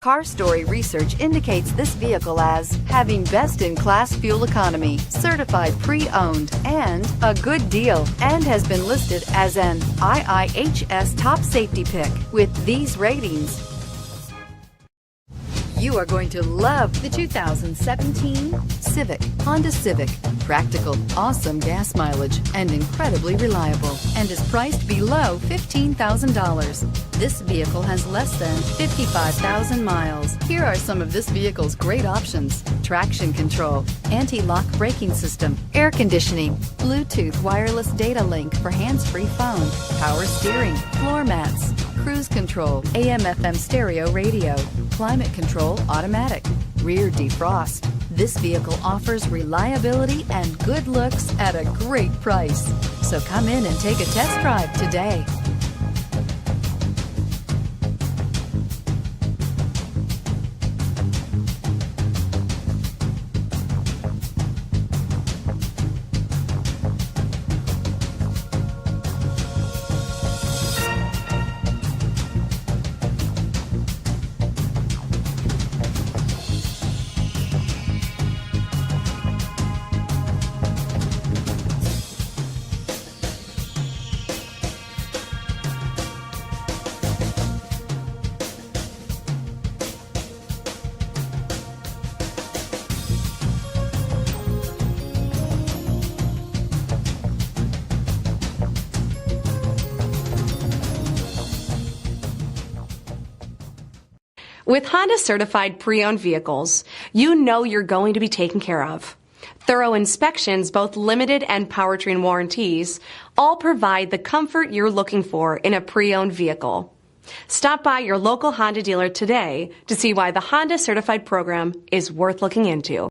Car Story research indicates this vehicle as having best-in-class fuel economy, certified pre-owned, and a good deal, and has been listed as an IIHS top safety pick with these ratings. You are going to love the 2017 Civic. Honda Civic. Practical, awesome gas mileage, and incredibly reliable, and is priced below $15,000. This vehicle has less than 55,000 miles. Here are some of this vehicle's great options: traction control, anti-lock braking system, air conditioning, Bluetooth wireless data link for hands-free phone, power steering, floor mats, cruise control, AM/FM stereo radio, climate control automatic, rear defrost. This vehicle offers reliability and good looks at a great price. So come in and take a test drive today. With Honda certified pre-owned vehicles, you know you're going to be taken care of. Thorough inspections, both limited and powertrain warranties, all provide the comfort you're looking for in a pre-owned vehicle. Stop by your local Honda dealer today to see why the Honda certified program is worth looking into.